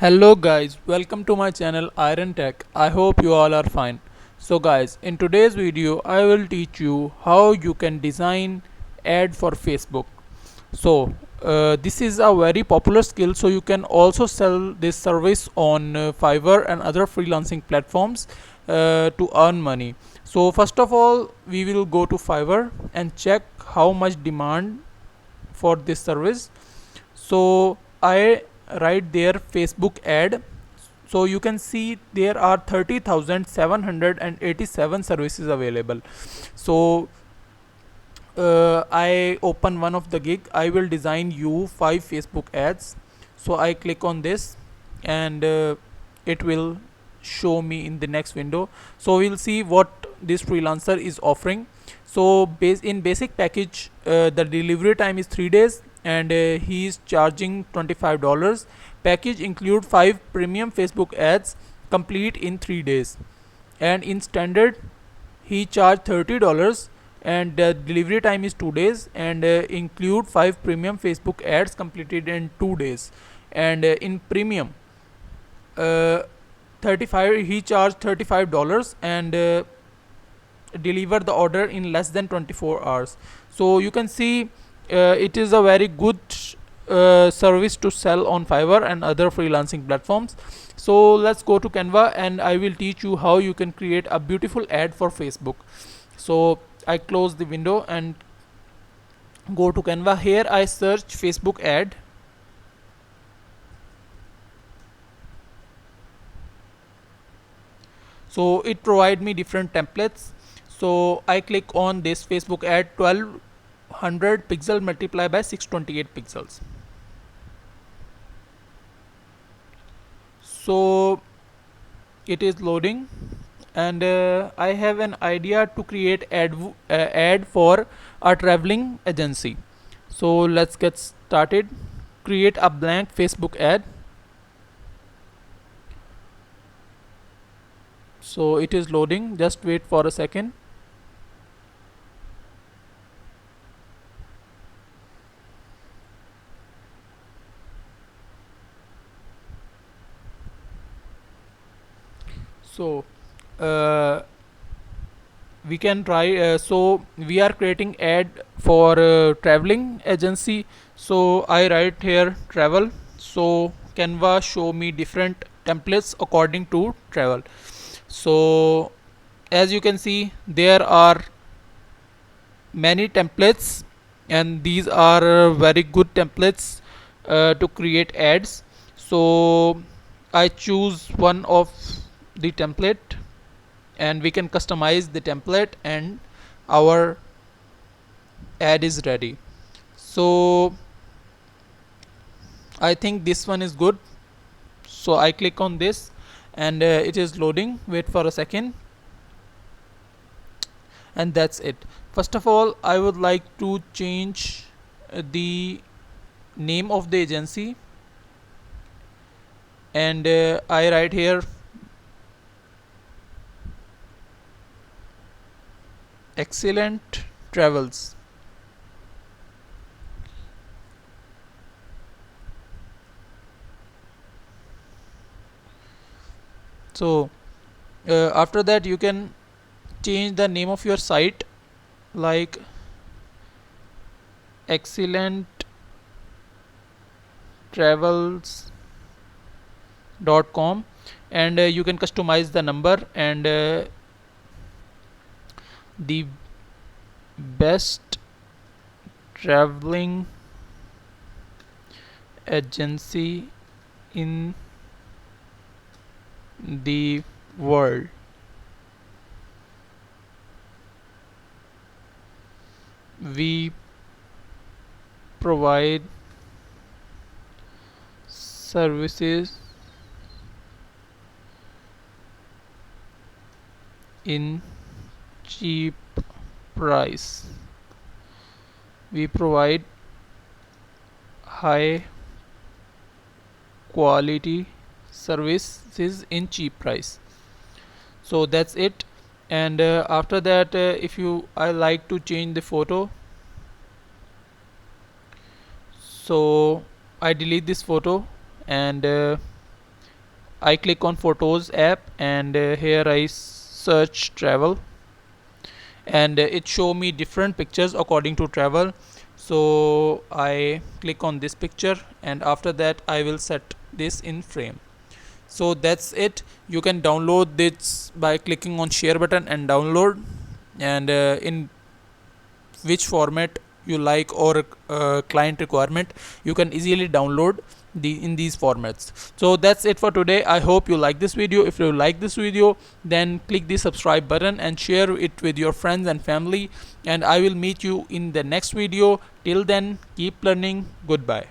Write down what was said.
Hello guys, welcome to my channel Iron Tech. I hope you all are fine. So guys, in today's video I will teach you how you can design ad for Facebook. So this is a very popular skill, so you can also sell this service on Fiverr and other freelancing platforms to earn money. So first of all, we will go to Fiverr and check how much demand for this service. So I write there Facebook ad. So you can see there are 30,787 services available. So I open one of the gig. I will design you 5 Facebook ads. So I click on this and it will show me in the next window. So we'll see what this freelancer is offering. So in basic package, the delivery time is 3 days and he is charging $25. Package include 5 premium Facebook ads complete in 3 days, and in standard he charged $30 and the delivery time is 2 days and include 5 premium Facebook ads completed in 2 days. And in premium, uh, 35 he charged $35 and deliver the order in less than 24 hours. So you can see it is a very good service to sell on Fiverr and other freelancing platforms. So let's go to Canva and I will teach you how you can create a beautiful ad for Facebook. So I close the window and go to Canva. Here I search Facebook ad. So it provide me different templates. So I click on this Facebook ad 1200 pixel multiply by 628 pixels. So it is loading and I have an idea to create ad for a traveling agency. So let's get started. Create a blank Facebook ad. So it is loading, just wait for a second. So we can try. So we are creating ad for traveling agency. So I write here travel. So Canva show me different templates according to travel. So as you can see, there are many templates and these are very good templates to create ads. So I choose one of the template and we can customize the template and our ad is ready. So I think this one is good. So I click on this and it is loading. Wait for a second. And that's it. First of all, I would like to change the name of the agency and I write here excellent travels. So after that you can change the name of your site like excellent travels.com and you can customize the number and the best traveling agency in the world. We provide services in cheap price. We provide high quality services in cheap price. So that's it. And after that, if you I like to change the photo, so I delete this photo and I click on Photos app, and here I search travel, and it show me different pictures according to travel. So I click on this picture, and after that I will set this in frame. So that's it. You can download this by clicking on share button and download, and in which format you like, or client requirement, you can easily download in these formats. So that's it for today. I hope you like this video. If you like this video, then click the subscribe button and share it with your friends and family, and I will meet you in the next video. Till then, keep learning. Goodbye.